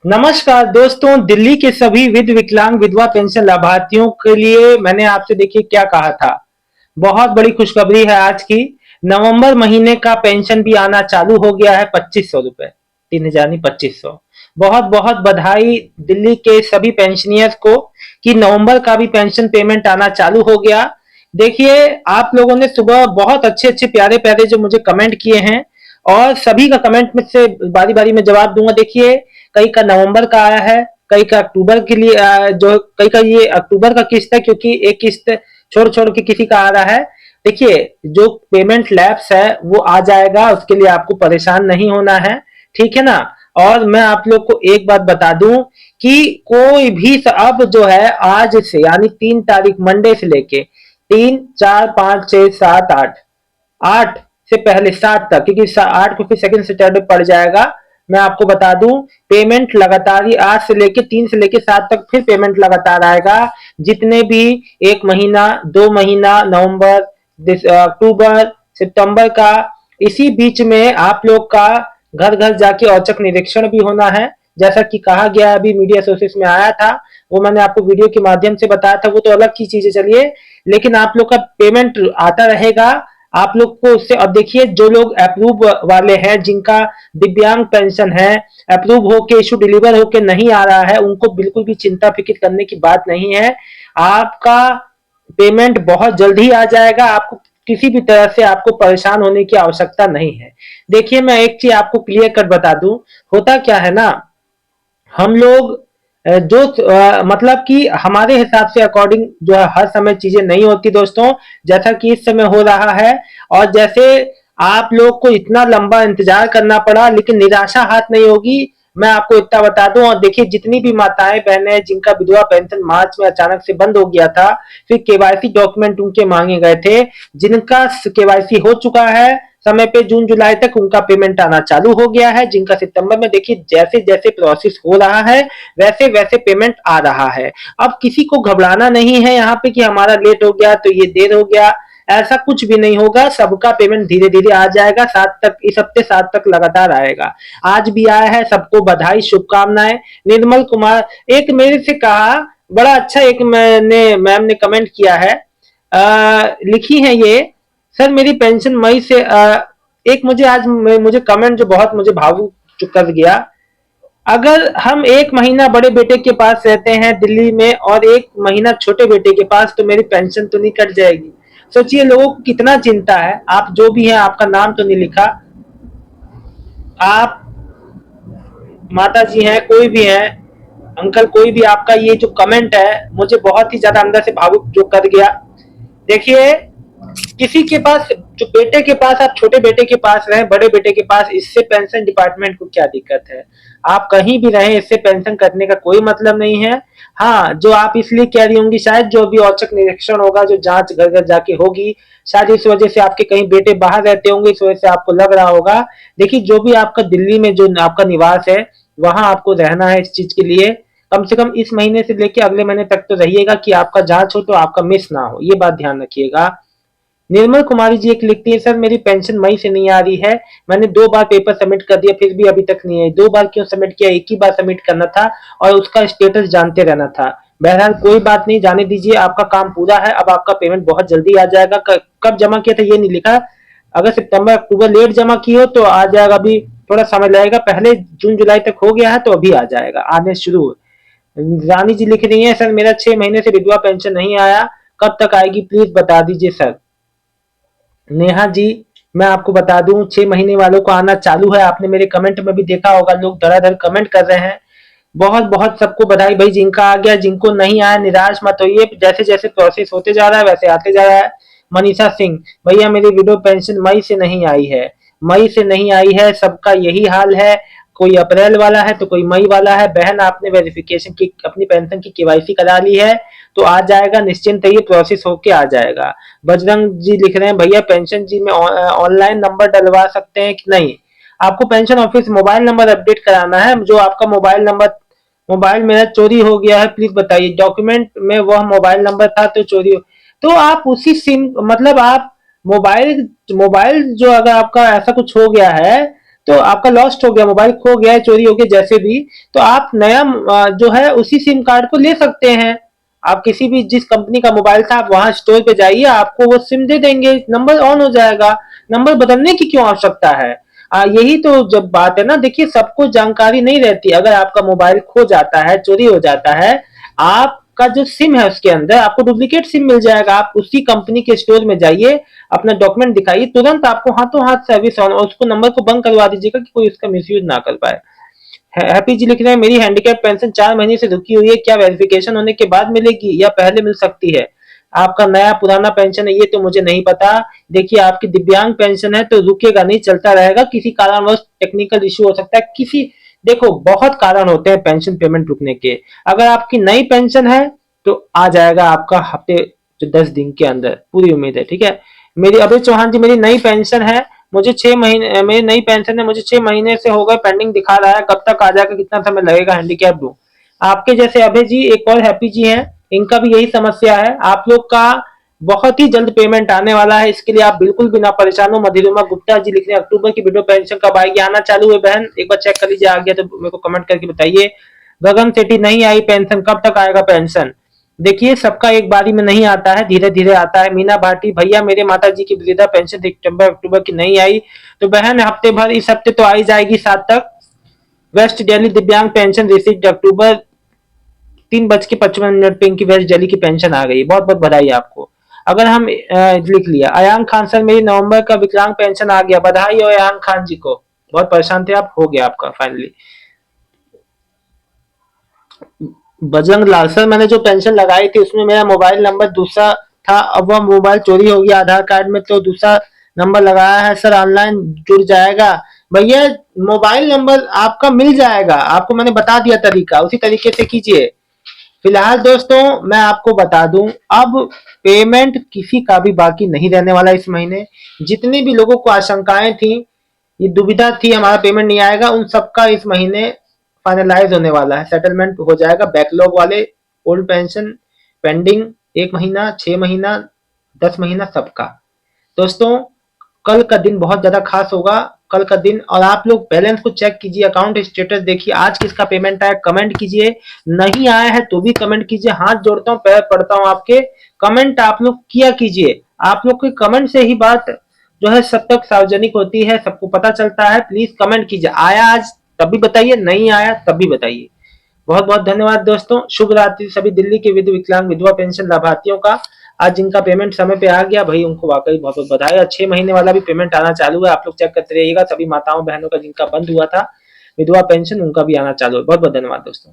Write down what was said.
नमस्कार दोस्तों, दिल्ली के सभी विकलांग विधवा पेंशन लाभार्थियों के लिए मैंने आपसे देखिए क्या कहा था। बहुत बड़ी खुशखबरी है आज की। नवंबर महीने का पेंशन भी आना चालू हो गया है। 2500 रुपए, 3000 नहीं, 2500। बहुत बहुत बधाई दिल्ली के सभी पेंशनियर्स को कि नवंबर का भी पेंशन पेमेंट आना चालू हो गया। देखिए, आप लोगों ने सुबह बहुत अच्छे अच्छे प्यारे प्यारे जो मुझे कमेंट किए हैं, और सभी का कमेंट में से बारी बारी में जवाब दूंगा। देखिए, कई का नवंबर का आया है, कई का अक्टूबर के लिए जो कई का ये अक्टूबर का किस्त है, क्योंकि एक किस्त छोड़ छोड़ के किसी का आ रहा है। देखिए, जो पेमेंट लैप्स है वो आ जाएगा, उसके लिए आपको परेशान नहीं होना है। ठीक है ना। और मैं आप लोग को एक बात बता दूं कि कोई भी अब जो है आज से यानी 3 तारीख मंडे से लेके 3, 4, 5, 6, 7, 8, 8 से पहले 7 तक, क्योंकि 8 को फिर सेकंड सैटरडे पड़ जाएगा। मैं आपको बता दूं, पेमेंट लगातार ही आज से लेके 3 से लेके 7 तक फिर पेमेंट लगातार आएगा। जितने भी 1 महीना, 2 महीना, नवंबर, अक्टूबर, सितंबर का, इसी बीच में आप लोग का घर घर जाके औचक निरीक्षण भी होना है। जैसा कि कहा गया अभी मीडिया सोर्सेस में आया था, वो मैंने आपको वीडियो के माध्यम से बताया था, वो तो अलग की चीज है। चलिए, लेकिन आप लोग का पेमेंट आता रहेगा। आप लोग को उससे, अब देखिए, जो लोग अप्रूव वाले हैं, जिनका दिव्यांग पेंशन है, अप्रूव होके इशू डिलीवर होके नहीं आ रहा है, उनको बिल्कुल भी चिंता फिक्र करने की बात नहीं है। आपका पेमेंट बहुत जल्द ही आ जाएगा। आपको किसी भी तरह से आपको परेशान होने की आवश्यकता नहीं है। देखिए, मैं एक चीज आपको क्लियर कट बता दूं, होता क्या है ना, हम लोग जो मतलब कि हमारे हिसाब से अकॉर्डिंग जो है हर समय चीजें नहीं होती दोस्तों, जैसा कि इस समय हो रहा है। और जैसे आप लोग को इतना लंबा इंतजार करना पड़ा, लेकिन निराशा हाथ नहीं होगी। मैं आपको इतना बता दूं, और देखिए, जितनी भी माताएं बहनें जिनका विधवा पेंशन मार्च में अचानक से बंद हो गया था, फिर केवाईसी डॉक्यूमेंट उनके मांगे गए थे, जिनका केवाईसी हो चुका है समय पे, जून जुलाई तक उनका पेमेंट आना चालू हो गया है। जिनका सितंबर में, देखिए, जैसे जैसे प्रोसेस हो रहा है वैसे वैसे पेमेंट आ रहा है। अब किसी को घबराना नहीं है यहाँ पे कि हमारा लेट हो गया तो ये देर हो गया। ऐसा कुछ भी नहीं होगा, सबका पेमेंट धीरे धीरे आ जाएगा। 7 तक, इस हफ्ते 7 तक लगातार आएगा। आज भी आया है, सबको बधाई, शुभकामनाएं। निर्मल कुमार एक मेरे से कहा, बड़ा अच्छा, एक मैम ने कमेंट किया है, लिखी है ये, सर मेरी पेंशन मई से एक मुझे आज मुझे कमेंट जो बहुत मुझे भावुक जो कर गया। अगर हम 1 महीना बड़े बेटे के पास रहते हैं दिल्ली में और 1 महीना छोटे बेटे के पास, तो मेरी पेंशन तो नहीं कट जाएगी। सोचिए लोगों को कितना चिंता है। आप जो भी हैं, आपका नाम तो नहीं लिखा, आप माता जी हैं, कोई भी है, अंकल, कोई भी, आपका ये जो कमेंट है मुझे बहुत ही ज्यादा अंदर से भावुक जो कर गया। देखिए, किसी के पास, जो बेटे के पास, आप छोटे बेटे के पास रहे, बड़े बेटे के पास, इससे पेंशन डिपार्टमेंट को क्या दिक्कत है। आप कहीं भी रहे, इससे पेंशन करने का कोई मतलब नहीं है। हाँ, जो आप इसलिए कह रही होंगी, शायद जो भी औचक निरीक्षण होगा, जो जांच घर घर जाके होगी, शायद इस वजह से आपके कहीं बेटे बाहर रहते होंगे, इस वजह से आपको लग रहा होगा। देखिए, जो भी आपका दिल्ली में जो आपका निवास है, वहां आपको रहना है इस चीज के लिए। कम से कम इस महीने से लेके अगले महीने तक तो रहिएगा, कि आपका जांच हो तो आपका मिस ना हो, ये बात ध्यान रखिएगा। निर्मल कुमारी जी एक लिखती है, सर मेरी पेंशन मई से नहीं आ रही है। मैंने 2 बार पेपर सबमिट कर दिया, फिर भी अभी तक नहीं आई। 2 बार क्यों सबमिट किया, एक ही बार सबमिट करना था और उसका स्टेटस जानते रहना था। बहरहाल कोई बात नहीं, जाने दीजिए, आपका काम पूरा है। अब आपका पेमेंट बहुत जल्दी आ जाएगा। कब जमा किया था ये नहीं लिखा। अगर सितंबर अक्टूबर लेट जमा की हो तो आ जाएगा, अभी थोड़ा समय लगेगा। पहले जून जुलाई तक हो गया है तो अभी आ जाएगा, आने शुरू। रानी जी लिख रही है, सर मेरा 6 महीने से विधवा पेंशन नहीं आया, कब तक आएगी प्लीज बता दीजिए सर। नेहा जी, मैं आपको बता दूं, 6 महीने वालों को आना चालू है। आपने मेरे कमेंट में भी देखा होगा, लोग धड़ाधड़ कमेंट कर रहे हैं। बहुत बहुत सबको बधाई भाई, जिनका आ गया, जिनको नहीं आया निराश मत होइए, जैसे जैसे प्रोसेस होते जा रहा है वैसे आते जा रहा है। मनीषा सिंह, भैया मेरी विडो पेंशन मई से नहीं आई है। मई से नहीं आई है, सबका यही हाल है। कोई अप्रैल वाला है तो कोई मई वाला है। बहन, आपने वेरिफिकेशन की अपनी पेंशन की केवाईसी करा ली है तो आ जाएगा, निश्चिंत रहिए, प्रोसेस होके आ जाएगा। बजरंग जी लिख रहे हैं, भैया पेंशन जी में ऑनलाइन नंबर डलवा सकते हैं कि नहीं। आपको pension office mobile number update कराना है। जो आपका मोबाइल मेरा चोरी हो गया है, प्लीज बताइए। डॉक्यूमेंट में वह मोबाइल नंबर था तो चोरी हो, तो आप उसी सिम, मतलब आप मोबाइल मोबाइल जो, अगर आपका ऐसा कुछ हो गया है तो आपका लॉस्ट हो गया, मोबाइल खो गया है, चोरी हो गया, जैसे भी, तो आप नया जो है उसी सिम कार्ड को ले सकते हैं। आप किसी भी जिस कंपनी का मोबाइल था आप वहां स्टोर पे जाइए, आपको वो सिम दे देंगे, नंबर ऑन हो जाएगा। नंबर बदलने की क्यों आवश्यकता है? यही तो जब बात है ना, देखिए सबको जानकारी नहीं रहती। अगर आपका मोबाइल खो जाता है, चोरी हो जाता है, आपका जो सिम है उसके अंदर आपको डुप्लीकेट सिम मिल जाएगा। आप उसी कंपनी के स्टोर में जाइए, अपना डॉक्यूमेंट दिखाइए, तुरंत आपको हाथों हाथ सर्विस ऑन, और उसको नंबर को बंद करवा दीजिएगा कि कोई उसका मिसयूज ना कर पाए। हैप्पी जी लिख रहे हैं, मेरी हैंडीकैप पेंशन 4 महीने से रुकी हुई है, क्या वेरिफिकेशन होने के बाद मिलेगी या पहले मिल सकती है? आपका नया पुराना पेंशन है ये तो मुझे नहीं पता। देखिए आपकी दिव्यांग पेंशन है तो रुकेगा नहीं, चलता रहेगा। किसी कारणवश टेक्निकल इशू हो सकता है, किसी, देखो बहुत कारण होते हैं पेंशन पेमेंट रुकने के। अगर आपकी नई पेंशन है तो आ जाएगा आपका हफ्ते जो 10 दिन के अंदर, पूरी उम्मीद है, ठीक है। मेरी अभय चौहान जी, मेरी नई पेंशन है, मुझे 6 महीने, मेरी नई पेंशन है, मुझे 6 महीने से हो गए, पेंडिंग दिखा रहा है, कब तक आ जाएगा, कितना समय लगेगा, हैंडीकैप दूं? आपके जैसे अभय जी एक और हैप्पी जी हैं, इनका भी यही समस्या है। आप लोग का बहुत ही जल्द पेमेंट आने वाला है, इसके लिए आप बिल्कुल भी ना परेशान हो। मधुरिमा गुप्ता जी लिख रहे हैं, अक्टूबर की विडो पेंशन कब आएगी? आना चालू है बहन, एक बार चेक कर लीजिए, आ गया तो मेरे को कमेंट करके बताइए। गगन सेठी, नहीं आई पेंशन, कब तक आएगा पेंशन? देखिए सबका एक बारी में नहीं आता है, धीरे धीरे आता है। मीना भाटी, भैया मेरे माता जी की वृद्धा पेंशन सितंबर अक्टूबर की नहीं आई, तो बहन हफ्ते भर, इस हफ्ते तो आई जाएगी 7 तक। वेस्ट दिल्ली दिव्यांग पेंशन रिसीट अक्टूबर 3:55 पे इनकी वेस्ट दिल्ली की पेंशन आ गई, बहुत बहुत बधाई आपको। अगर हम लिख लिया अयान खान सर, मेरी नवंबर का विकलांग पेंशन आ गया, बधाई हो अयान खान जी को, बहुत परेशान थे आप, हो गया आपका फाइनली। बजरंग लाल सर, मैंने जो पेंशन लगाई थी उसमें मेरा मोबाइल नंबर दूसरा था, अब वह मोबाइल चोरी हो गया, आधार कार्ड में तो दूसरा नंबर लगाया है सर, ऑनलाइन जुड़ जाएगा? भैया मोबाइल नंबर आपका मिल जाएगा, आपको मैंने बता दिया तरीका, उसी तरीके से कीजिए। फिलहाल दोस्तों मैं आपको बता दूं, अब पेमेंट किसी का भी बाकी नहीं रहने वाला इस महीने। जितनी भी लोगों को आशंकाएं थी, ये दुविधा थी हमारा पेमेंट नहीं आएगा, उन सबका इस महीने फाइनलाइज होने वाला है, सेटलमेंट हो जाएगा। बैकलॉग वाले, ओल्ड पेंशन पेंडिंग, 1 महीना, 6 महीना, 10 महीना, सबका। दोस्तों कल का दिन बहुत ज्यादा खास होगा, कल का दिन, और आप लोग बैलेंस को चेक कीजिए, अकाउंट स्टेटस देखिए, आज किसका पेमेंट आया कमेंट कीजिए, नहीं आया है तो भी कमेंट कीजिए, हाथ जोड़ता हूँ, पैर पड़ता हूँ आपके, कमेंट आप लोग किया कीजिए। आप लोग के कमेंट से ही बात जो है सब तक सार्वजनिक होती है, सबको पता चलता है। प्लीज कमेंट कीजिए, आया आज तब भी बताइए, नहीं आया तब भी बताइए। बहुत बहुत धन्यवाद दोस्तों, शुभ रात्रि सभी दिल्ली के विकलांग विधवा पेंशन लाभार्थियों का। आज जिनका पेमेंट समय पे आ गया भाई, उनको वाकई बहुत बहुत बधाई। 6 महीने वाला भी पेमेंट आना चालू है, आप लोग चेक करते रहिएगा। सभी माताओं बहनों का जिनका बंद हुआ था विधवा पेंशन, उनका भी आना चालू है। बहुत बहुत धन्यवाद दोस्तों।